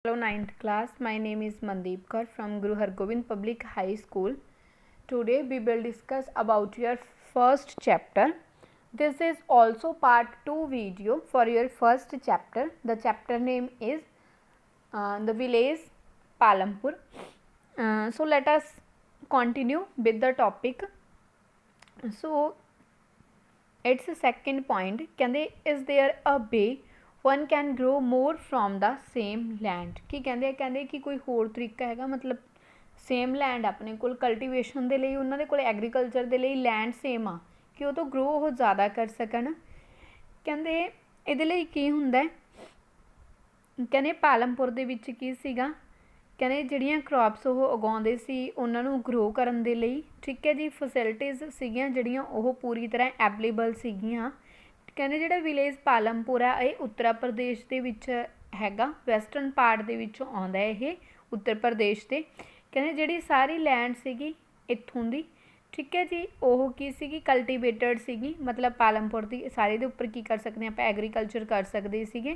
Hello 9th class, my name is Mandeep Kaur from Guru Hargobind Public High School. Today we will discuss about your first chapter. This is also part 2 video for your first chapter. The chapter name is the village Palampur. So let us continue with the topic. So its second point, is there a way one can grow more from the same land की कहते कि कोई होर तरीका है मतलब same land अपने को कल्टीवेशन के लिए उन्होंने को एग्रीकल्चर के लिए लैंड सेम आ कि वो तो ग्रो वो ज़्यादा कर सकन कहते ये की होंगे कहते पालमपुर के की सीगा कहते जड़ियाँ क्रॉप्स वो उगाते सी उन्होंने ग्रो करने के लिए ठीक है जी फैसिलिटीज़ सीगियां जड़ियाँ वो पूरी तरह एवेलेबल सीगियां कहते जो विलेज पालमपुर है ये उत्तर प्रदेश के हैगा वैसटर्न पार्ट के आता है ये उत्तर प्रदेश के कहते जी सारी लैंड सी इत्थों की ठीक है जी वो की सी कल्टीवेटेड सी मतलब पालमपुर की सारे के उपर की कर सकते हैं आप एग्रीकल्चर कर सकते थे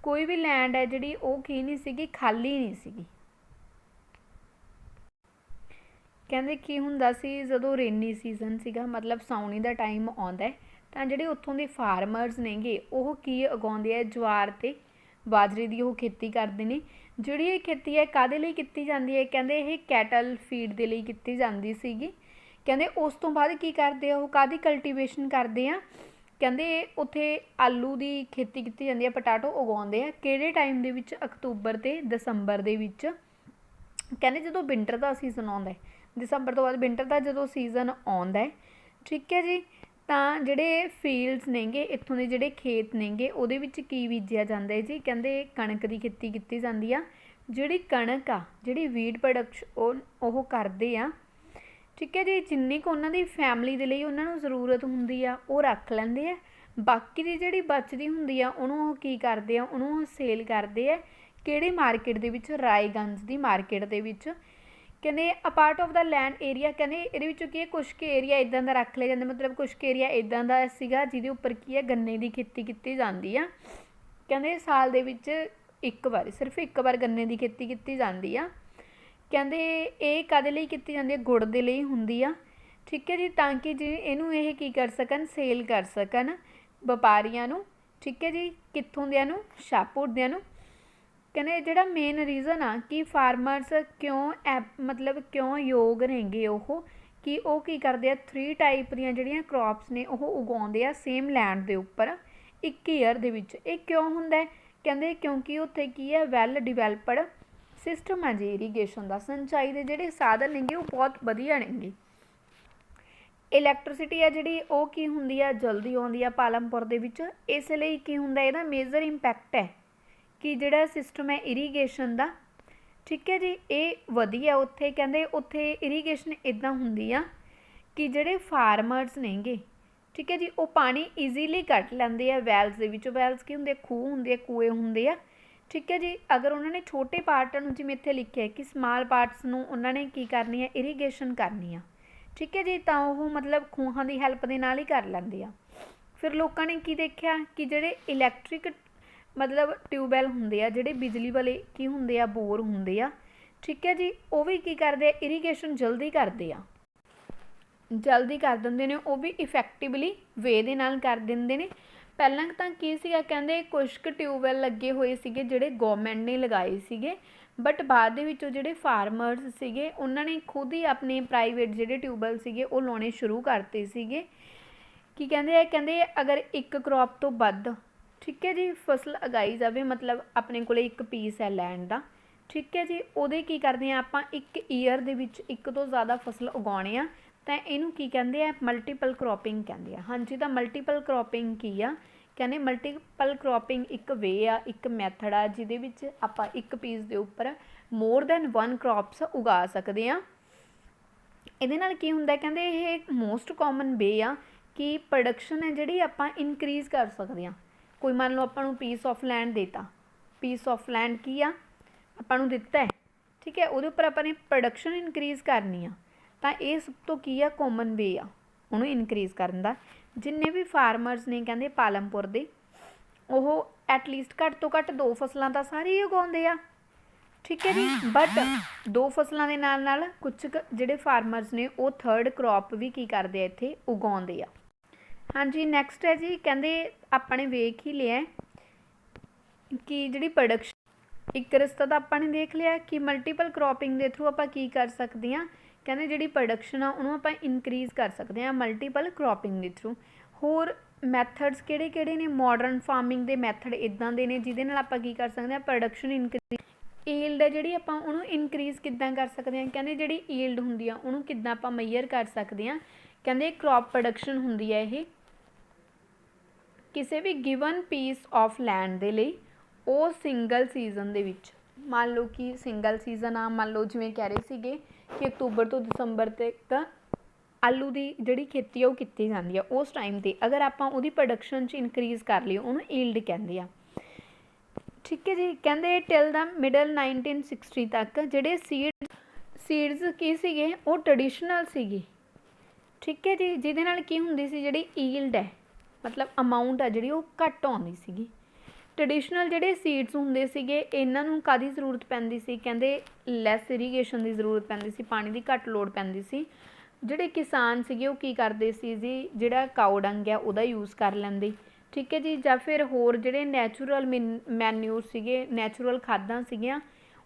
कोई भी लैंड है जी वो की नहीं सी खाली नहीं सी कहते की हुंदा सी जदों रेनी सीजन सीगा मतलब साउनी का टाइम आता है तो जोड़े उत्थों के फार्मरस नेगे वो की उगाते हैं ज्वार ते बाजरे की वो खेती करते हैं जिहड़ी ये खेती है कादे लई कीती जाती है कहते ये कैटल फीड के लिए कीती जाती सीगी कहते उस तो बाद की करते हैं वो कादी कल्टीवेशन करते हैं कहते उत्थे आलू की खेती की जाती है पटाटो उगाते हैं किहड़े टाइम दे विच अक्तूबर ते दसंबर दे विच कहते जो विंटर का सीजन आता है दसंबर तो बाद विंटर का जो सीजन आता है ठीक है जी तो जोड़े फील्ड्स नेगे इत्थों के जोड़े खेत नेगे वो की बीजा जाता है जी कहते कणक की खेती की जाती है जी कणक आ जी वीट प्रोडक्शन वो करते हैं ठीक है जी जिन्नी को उन्होंने फैमिली के लिए उन्होंने जरूरत होंगी आ वो रख लेंगे है बाकी की जी बचती होंगी आ उन्होंने की करते हैं उन्होंने सेल करते हैं किहड़ी मार्केट के रायगंज की मार्केट के कहते a part of the land area कहते ये की कुछ के एरिया इदा का रख लिया जाता मतलब कुछ के एरिया इदा का सीगा जिहदे उपर की है गन्ने की खेती की जाती है कहते साल के एक बार सिर्फ एक बार गन्ने की खेती की जाती है कहते ये कदे लई कीती जाती है गुड़ के लिए होंगी आ ठीक है जी ताकि जी इनू ये की कर सकन सेल कर सकन व्यापारियों नू ठीक है जी कित्थों दियां नू शाहपुर दियां नू कहने जोड़ा मेन रीज़न आ कि फार्मरस क्यों मतलब क्यों योग रहेंगे वो कि वो की करते हैं 3 टाइप दियां जिहड़ियां क्रॉप्स ने वो उगाते हैं सेम लैंड के उपर एक ईयर दे विच एक क्यों हुंदा है कहते क्योंकि उत्थे की है वैल डिवेलपड सिस्टम है जी इरीगेशन का सिंचाई के जोड़े साधन नेगे वो बहुत वधिया नेगे इलैक्ट्रिसिटी है जी वो की हुंदी है जल्दी आउंदी है पालमपुर दे विच इसलिए की हुंदा इहदा मेजर इंपैक्ट है कि जोड़ा सिस्टम है इरीगेशन का ठीक है जी ये वधिया उत्थे कहते उत्थे इरीगेशन इदा हुंदी आ कि जोड़े फार्मरस नेगे ठीक है जी वो पानी ईजीली कट लेंदे आ वैल्स दे विचों वैल्स की होंदे खूह होंदे कुएं होंदे आ ठीक है जी अगर उन्होंने छोटे पार्टां नूं जिवें इत्थे लिखिआ कि स्मॉल पार्ट्स नूं उन्होंने की करनी है इरीगेशन करनी आ ठीक है जी तो वो मतलब खूहां की हैल्प दे नाल ही कर लेंदे आ फिर लोगों ने की देखा कि जोड़े इलैक्ट्रिक मतलब ट्यूबवैल होंगे आ जोड़े बिजली वाले की होंगे आ बोर होंगे आ ठीक है जी वो भी की करते इरीगेशन जल्दी करते आ जल्दी कर देंगे ने वो भी इफैक्टिवली वे दे नाल कर देंगे ने पहलां तो की सीगा कहंदे कुछ क ट्यूबवैल लगे हुए सीगे जिहड़े गवर्नमेंट ने लगाए सीगे बट बाद दे विचों जिहड़े फार्मर्स सीगे उन्होंने खुद ही अपने प्राइवेट जिहड़े ट्यूबवैल सीगे वो लाने शुरू करते सीगे कि कहंदे अगर एक क्रॉप तो वध ठीक है जी फसल उगाई जाए मतलब अपने को एक पीस है लैंड का ठीक है जी वो की करते हैं आप एक ईयर दे विच एक तो ज़्यादा फसल उगाने आ तो इनू की कहते हैं मल्टीपल क्रॉपिंग कहते हैं हाँ जी तो मल्टीपल क्रॉपिंग की आ कहने मल्टीपल क्रॉपिंग एक वे आ एक मैथड आ जिहदे विच आपां एक पीस के उपर मोर दैन 1 क्रॉप्स उगा सकते हैं इहदे नाल की हुंदा कहंदे ये मोस्ट कॉमन वे आ कि प्रोडक्शन है जिहड़ी आपां इनक्रीज कर सकते हैं कोई मान लो आपू पीस ऑफ लैंड देता पीस ऑफ लैंड की आ आपू दिता है ठीक है वो उपर अपने प्रोडक्शन इनक्रीज करनी आ तो ये सब तो की आ कॉमन वे आ उन्होंने इनक्रीज करन दा जिन्ने भी फार्मर्स ने कहते पालमपुर दे वो एटलीस्ट घट तो घट 2 फसलां तो सारे ही उगाउंदे आ ठीक है जी। बट 2 फसलों के नाल नाल कुछ जिहड़े फार्मर्स ने वो 3rd क्रॉप भी की करते इत्थे उगाउंदे आ। हाँ जी, नैक्सट है जी, कहंदे अपने वेख ही लिया कि जिहड़ी प्रोडक्शन एक रस्ता तो आपने देख लिया कि मल्टीपल क्रॉपिंग के थ्रू आप की कर सकते हैं। कहते जिहड़ी प्रोडक्शन आ उहनूं आपां इनक्रीज़ कर सकते हैं मल्टीपल क्रॉपिंग के थ्रू। होर मैथड्स किहड़े ने मॉडर्न फार्मिंग के मैथड इदां दे ने जिहदे नाल आपां की कर सकते हैं प्रोडक्शन इनक्रीज़। ईल्ड है जिहड़ी आपां उहनूं इनक्रीज़ किद्दां कर सकते हैं। कहंदे जिहड़ी ईल्ड हुंदी आ उहनूं किद्दां आपां मेजर कर सकते हैं। कहंदे क्रॉप प्रोडक्शन हुंदी है ये किसी भी गिवन पीस ऑफ लैंड के लिए वो सिंगल सीजन दे विच, मान लो कि सिंगल सीजन आ, मान लो जिवें कह रहे सीगे कि अक्तूबर तो दिसंबर तक आलू की जिहड़ी खेती है वो कीती जाती है। उस टाइम ते अगर आपां उहदी प्रोडक्शन च इनक्रीज़ कर लईए उहनूं ईल्ड कहंदे आ। ठीक है जी। कहंदे टिल द मिडल 1960 तक जिहड़े सीड्स की सीगे वो ट्रडिशनल सीगे। ठीक है जी। जिहदे नाल की हुंदी सी जिहड़ी ईल्ड है मतलब अमाउंट है जिहड़ी वो घट आउंदी सीगी। ट्रडिशनल जिहड़े सीड्स हुंदे सीगे इन्हां नूं काहदी जरूरत पैंदी सी, कहंदे लैस इरीगेशन की जरूरत पैंदी सी, पानी की घट लोड़ पैंदी सी। जिहड़े किसान सीगे वो की करदे सी जी जिहड़ा काऊ डंग है उहदा यूज़ कर लैंदे। ठीक है जी। जां फिर होर जिहड़े नैचुरल मैन्यूर सीगे, नैचुरल खादां सीगीआं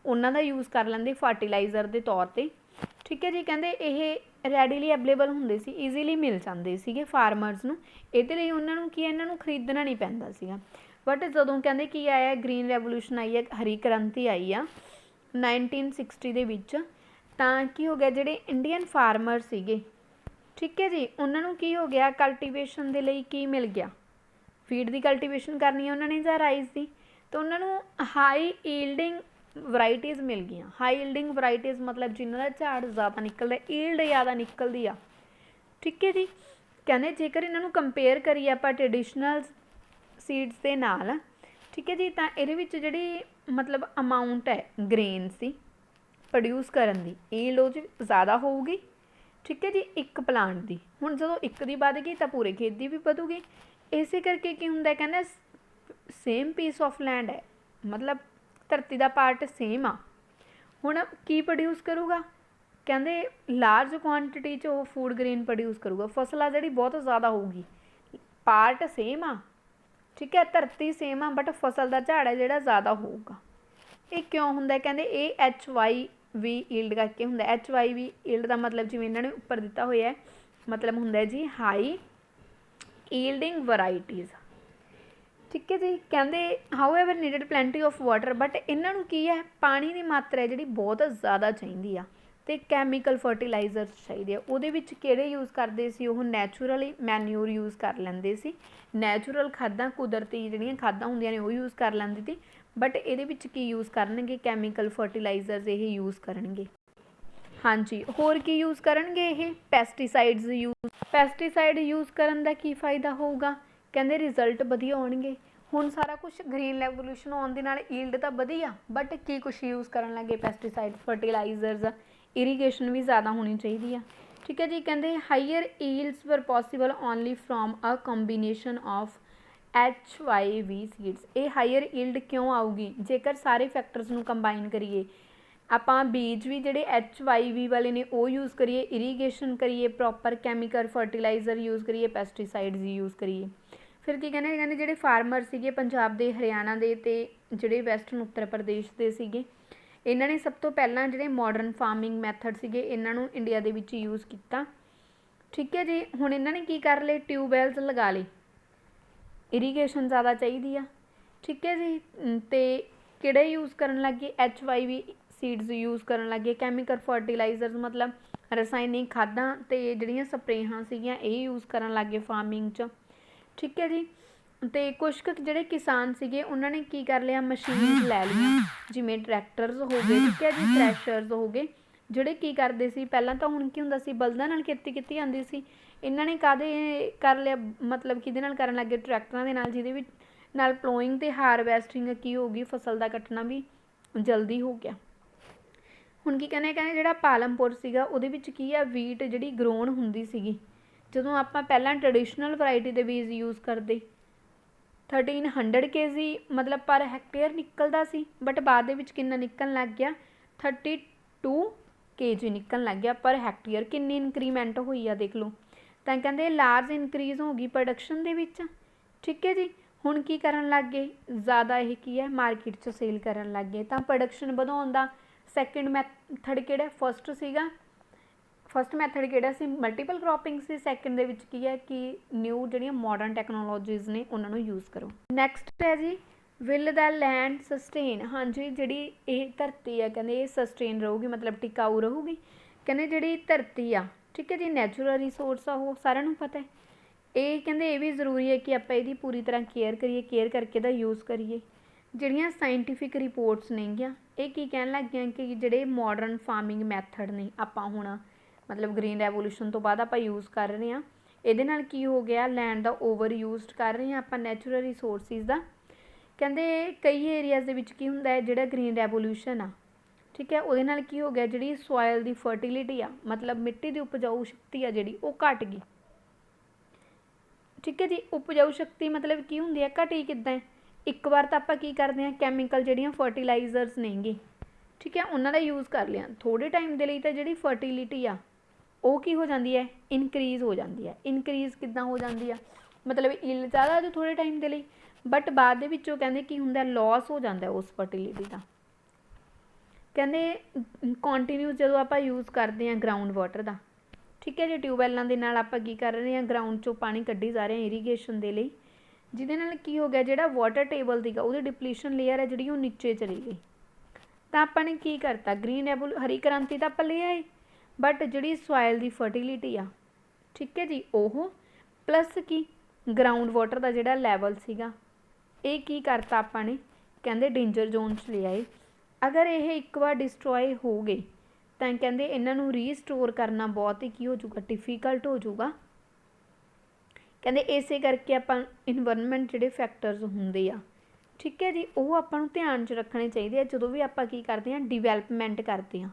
उन्हां दा यूज़ कर लैंदे फर्टिलाइज़र के तौर पर। ठीक है जी। कहंदे ये रैडीली अवेलेबल हुंदे सी, ईजीली मिल जाते सीगे फार्मर्स नूं। इहदे लई उन्हां नूं की इन्हां नूं खरीदना नहीं पैंदा सीगा। बट जदों कहंदे की आया ग्रीन रेवोल्यूशन आई है, हरी क्रांति आई आ 1960 दे विच, तां की हो गया जिहड़े इंडियन फार्मर सीगे, ठीक है जी, उन्हां नूं की हो गया कल्टीवेशन दे लई की मिल गया, फीड की कल्टीवेशन करनी है उन्होंने जां राइस की, तो उन्होंने हाई ईल्डिंग वराइटीज़ मिल गई। हाई ईल्डिंग वराइटीज़ मतलब जिन्हों का झाड़ ज़्यादा निकलता, ईल्ड ज़्यादा निकलती आ। ठीक है जी। कहने जेकर इन्हों कंपेयर करिए आप ट्रडिशनल सीड्स के नाल, ठीक है जी, तो ये जिहड़ी मतलब अमाउंट है ग्रेन सी प्रोड्यूस करन दी ईल्ड वो ज़्यादा होगी। ठीक है जी। एक प्लांट की हुण जो एक दी वध गई तो पूरे खेत की भी वधूगी। इसे करके की हुंदा कहना सेम पीस ऑफ लैंड है मतलब धरती का पार्ट सेम आ, हुण की प्रोड्यूस करूगा, कहंदे लार्ज क्वांटिटी च वो फूड ग्रेन प्रोड्यूस करूगा। फसल जिहड़ी बहुत ज़्यादा होगी, पार्ट सेम आ, ठीक है, धरती सेम आ, बट फसल का झाड़ है जिहड़ा ज़्यादा होगा। ये क्यों हुंदा, कहंदे ये HYV ईल्ड करके हुंदा। HYV ईल्ड का मतलब जिवें इन्हां ने उपर दिता होया है मतलब हुंदा जी हाई ईल्डिंग वराइटीज़। ठीक है जी। कहंदे however needed plenty of water, but इन्हां नूं की है पानी की मात्रा है जिहड़ी बहुत ज़्यादा चाहिदी आ ते कैमीकल फर्टिलाइजर चाहिए। उहदे विच किहड़े यूज़ करदे सी, ओह नैचुरली मैन्यूर यूज़ कर लैंदे सी, नैचुरल खादां कुदरती जिहड़ियां खादां हुंदियां ने वो यूज़ कर लैंदे सी। बट इहदे विच की यूज़ करनगे, कैमीकल फर्टिलाइजर्स ये यूज़ करनगे। हाँ जी। होर की यूज़ करनगे ये पैसटीसाइड्स पैसटीसाइड यूज़ करन दा की फ़ायदा होगा, कहंदे रिजल्ट वधिया आउणगे। हुण सारा कुछ ग्रीन रेवोल्यूशन आउण दे नाल ईल्ड तां वधी आ, बट की कुछ यूज़ करन लगे पैसटीसाइड फर्टिलाइजर्स, इरीगेशन भी ज़्यादा होनी चाहिए। ठीक है जी। कहंदे higher yields were possible only from a combination of HYV seeds. ये हाईयर ईल्ड क्यों आऊगी जेकर सारे फैक्टर्स नूं कंबाइन करिए, आपां बीज भी जिहड़े HYV वाले ने वो यूज़ करिए, इरीगेशन करिए, प्रॉपर कैमीकल फर्टिलाइजर यूज़ करिए, पैसटीसाइड्स यूज़ करिए। फिर की कहने जिहड़े फार्मर सीगे पंजाब दे, हरियाणा दे ते जिहड़े वैसटर्न उत्तर प्रदेश दे सीगे, इन्हां ने सब तो पहलां जिहड़े मॉडर्न फार्मिंग मैथड सीगे इन्हां नूं इंडिया दे विच यूज़ कीता। ठीक है जी। हुण इन्हां ने की कर लए, ट्यूबवैल्स लगा लए, इरीगेशन ज़्यादा चाहिए आ। ठीक है जी। तो किहड़े यूज़ करन लग गए, HYV सीड्स यूज़ करन लग गए, कैमीकल फर्टिलाइजर्स मतलब रसायनिक खादां ते जिहड़ियां स्प्रेहां सीगियां ये यूज़ करन लग गए फार्मिंग च। ठीक है जी। तो कुछ जिहड़े किसान सीगे उन्होंने की कर लिया, मशीन लै लियां जिवें ट्रैक्टर्स हो गए, ठीक है जी, थ्रैशर्स हो गए, जिहड़े की करदे सी पहलां तां हुण की हुंदा सी बलदां नाल खेती कीती जांदी सी, इन्हां ने काहदे कर लिया मतलब किहदे नाल करन लग गए, ट्रैक्टरां दे नाल, जिहदे विच नाल प्लोइंग ते हारवैसटिंग की हो गई, फसल का कट्टना भी जल्दी हो गया। हुण की कहने जिहड़ा पालमपुर सीगा उहदे विच की आ वीट जिहड़ी ग्रोन हुंदी सीगी, जदों आपां पहलां ट्रडिशनल वराइटी दे बीज यूज़ करदे 1300 kg मतलब पर ਹੈਕਟੇਅਰ ਨਿਕਲਦਾ ਸੀ, ਬਟ ਬਾਅਦ ਦੇ ਵਿੱਚ ਕਿੰਨਾ ਨਿਕਲਣ ਲੱਗ ਗਿਆ 32 kg ਨਿਕਲਣ ਲੱਗ ਗਿਆ ਪਰ ਹੈਕਟੇਅਰ। ਕਿੰਨੀ ਇਨਕਰੀਮੈਂਟ ਹੋਈ ਆ ਦੇਖ ਲਓ। ਤਾਂ ਕਹਿੰਦੇ ਲਾਰਜ ਇਨਕਰੀਜ਼ ਹੋ ਗਈ ਪ੍ਰੋਡਕਸ਼ਨ ਦੇ ਵਿੱਚ। ਠੀਕ ਹੈ ਜੀ। ਹੁਣ ਕੀ ਕਰਨ ਲੱਗ ਗਏ, ਜ਼ਿਆਦਾ ਇਹ ਕੀ ਹੈ ਮਾਰਕੀਟ 'ਚ ਸੇਲ ਕਰਨ ਲੱਗ ਗਏ। ਤਾਂ ਪ੍ਰੋਡਕਸ਼ਨ ਵਧਾਉਣ ਦਾ ਸੈਕਿੰਡ ਮੈਥਡ ਕਿਹੜਾ, ਫਸਟ ਸੀਗਾ, ਫਸਟ ਮੈਥਡ ਕਿਹੜਾ ਸੀ ਮਲਟੀਪਲ ਕ੍ਰੋਪਿੰਗ ਸੀ। ਸੈਕਿੰਡ ਦੇ ਵਿੱਚ ਕੀ ਹੈ ਕਿ ਨਿਊ ਜਿਹੜੀਆਂ ਮਾਡਰਨ ਟੈਕਨੋਲੋਜੀਜ਼ ਨੇ ਉਹਨਾਂ ਨੂੰ ਯੂਜ਼ ਕਰੋ। ਨੈਕਸਟ ਹੈ ਜੀ ਵਿਲ ਦਾ ਲੈਂਡ ਸਸਟੇਨ। ਹਾਂਜੀ ਜਿਹੜੀ ਇਹ ਧਰਤੀ ਆ ਕਹਿੰਦੇ ਇਹ ਸਸਟੇਨ ਰਹੂਗੀ ਮਤਲਬ ਟਿਕਾਊ ਰਹੂਗੀ। ਕਹਿੰਦੇ ਜਿਹੜੀ ਧਰਤੀ ਆ ਠੀਕ ਹੈ ਜੀ ਨੈਚੁਰਲ ਰਿਸੋਰਸ ਆ ਉਹ ਸਾਰਿਆਂ ਨੂੰ ਪਤਾ ਹੈ। ਇਹ ਕਹਿੰਦੇ ਇਹ ਵੀ ਜ਼ਰੂਰੀ ਹੈ ਕਿ ਆਪਾਂ ਇਹਦੀ ਪੂਰੀ ਤਰ੍ਹਾਂ ਕੇਅਰ ਕਰੀਏ, ਕੇਅਰ ਕਰਕੇ ਇਹਦਾ ਯੂਜ਼ ਕਰੀਏ। ਜਿਹੜੀਆਂ ਸਾਇੰਟੀਫਿਕ ਰਿਪੋਰਟਸ ਨੇਗੀਆਂ ਇਹ ਕੀ ਕਹਿਣ ਲੱਗ ਗਈਆਂ ਕਿ ਜਿਹੜੇ ਮਾਡਰਨ ਫਾਰਮਿੰਗ ਮੈਥਡ ਨੇ ਆਪਾਂ ਹੁਣ ਮਤਲਬ ਗ੍ਰੀਨ ਰੈਵੋਲੂਸ਼ਨ ਤੋਂ ਬਾਅਦ ਆਪਾਂ ਯੂਜ਼ ਕਰ ਰਹੇ ਹਾਂ, ਇਹਦੇ ਨਾਲ ਕੀ ਹੋ ਗਿਆ ਲੈਂਡ ਦਾ ਓਵਰ ਯੂਜ਼ਡ ਕਰ ਰਹੇ ਹਾਂ ਆਪਾਂ ਨੈਚੁਰਲ ਰਿਸੋਰਸਿਸ ਦਾ। ਕਹਿੰਦੇ ਕਈ ਏਰੀਆਜ਼ ਦੇ ਵਿੱਚ ਕੀ ਹੁੰਦਾ ਹੈ ਜਿਹੜਾ ਗ੍ਰੀਨ ਰੈਵੋਲੂਸ਼ਨ ਆ ਠੀਕ ਹੈ ਉਹਦੇ ਨਾਲ ਕੀ ਹੋ ਗਿਆ ਜਿਹੜੀ ਸੋਇਲ ਦੀ ਫਰਟੀਲਿਟੀ ਆ ਮਤਲਬ ਮਿੱਟੀ ਦੀ ਉਪਜਾਊ ਸ਼ਕਤੀ ਆ ਜਿਹੜੀ ਉਹ ਘਟ ਗਈ। ਠੀਕ ਹੈ ਜੀ। ਉਪਜਾਊ ਸ਼ਕਤੀ ਮਤਲਬ ਕੀ ਹੁੰਦੀ ਹੈ ਘਟੀ ਕਿੱਦਾਂ, ਇੱਕ ਵਾਰ ਤਾਂ ਆਪਾਂ ਕੀ ਕਰਦੇ ਹਾਂ ਕੈਮੀਕਲ ਜਿਹੜੀਆਂ ਫਰਟੀਲਾਈਜ਼ਰਸ ਨੇਗੇ ਠੀਕ ਹੈ ਉਹਨਾਂ ਦਾ ਯੂਜ਼ ਕਰ ਲਿਆ, ਥੋੜ੍ਹੇ ਟਾਈਮ ਦੇ ਲਈ ਤਾਂ ਜਿਹੜੀ ਫਰਟੀਲਿਟੀ ਆ ਉਹ ਕੀ ਹੋ ਜਾਂਦੀ ਹੈ ਇਨਕਰੀਜ਼ ਹੋ ਜਾਂਦੀ ਹੈ। ਇਨਕਰੀਜ਼ ਕਿੱਦਾਂ ਹੋ ਜਾਂਦੀ ਆ ਮਤਲਬ ਇਲ ਜ਼ਿਆਦਾ ਜੋ ਥੋੜ੍ਹੇ ਟਾਈਮ ਦੇ ਲਈ, ਬਟ ਬਾਅਦ ਦੇ ਵਿੱਚੋਂ ਕਹਿੰਦੇ ਕੀ ਹੁੰਦਾ ਲੋਸ ਹੋ ਜਾਂਦਾ ਉਸ ਫਰਟੀਲਿਟੀ ਦਾ। ਕਹਿੰਦੇ ਕੰਟੀਨਿਊ ਜਦੋਂ ਆਪਾਂ ਯੂਜ਼ ਕਰਦੇ ਹਾਂ ਗਰਾਊਂਡ ਵਾਟਰ ਦਾ ਠੀਕ ਹੈ ਜੀ ਟਿਊਬਵੈੱਲਾਂ ਦੇ ਨਾਲ ਆਪਾਂ ਕੀ ਕਰ ਰਹੇ ਹਾਂ ਗਰਾਊਂਡ 'ਚੋਂ ਪਾਣੀ ਕੱਢੀ ਜਾ ਰਹੇ ਹਾਂ ਇਰੀਗੇਸ਼ਨ ਦੇ ਲਈ, ਜਿਹਦੇ ਨਾਲ ਕੀ ਹੋ ਗਿਆ ਜਿਹੜਾ ਵਾਟਰ ਟੇਬਲ ਸੀਗਾ ਉਹਦੀ ਡਿਪਲੀਸ਼ਨ ਲੇਅਰ ਹੈ ਜਿਹੜੀ ਉਹ ਨੀਚੇ ਚਲੀ ਗਈ। ਤਾਂ ਆਪਾਂ ਨੇ ਕੀ ਕਰਤਾ ਗ੍ਰੀਨ ਹਰੀ ਕ੍ਰਾਂਤੀ ਤਾਂ ਆਪਾਂ ਲੈ ਆਏ, ਬਟ ਜਿਹੜੀ ਸੋਇਲ ਦੀ ਫਰਟੀਲਿਟੀ ਆ ਠੀਕ ਹੈ ਜੀ ਉਹ ਪਲੱਸ ਕੀ ਗਰਾਊਂਡ ਵਾਟਰ ਦਾ ਜਿਹੜਾ ਲੈਵਲ ਸੀਗਾ ਇਹ ਕੀ ਕਰਤਾ ਆਪਾਂ ਨੇ ਕਹਿੰਦੇ ਡੇਂਜਰ ਜ਼ੋਨ 'ਚ ਲੈ ਆਏ। ਅਗਰ ਇਹ ਇੱਕ ਵਾਰ ਡਿਸਟਰੋਏ ਹੋ ਗਏ ਤਾਂ ਕਹਿੰਦੇ ਇਹਨਾਂ ਨੂੰ ਰੀਸਟੋਰ ਕਰਨਾ ਬਹੁਤ ਹੀ ਕੀ ਹੋ ਜਾਊਗਾ ਡਿਫੀਕਲਟ ਹੋ ਜਾਊਗਾ। ਕਹਿੰਦੇ ਇਸੇ ਕਰਕੇ ਆਪਾਂ ਇਨਵਾਇਰਨਮੈਂਟ ਜਿਹੜੇ ਫੈਕਟਰਸ ਹੁੰਦੇ ਆ ਠੀਕ ਹੈ ਜੀ ਉਹ ਆਪਾਂ ਨੂੰ ਧਿਆਨ 'ਚ ਰੱਖਣੇ ਚਾਹੀਦੇ ਆ ਜਦੋਂ ਵੀ ਆਪਾਂ ਕੀ ਕਰਦੇ ਹਾਂ ਡਿਵੈਲਪਮੈਂਟ ਕਰਦੇ ਹਾਂ।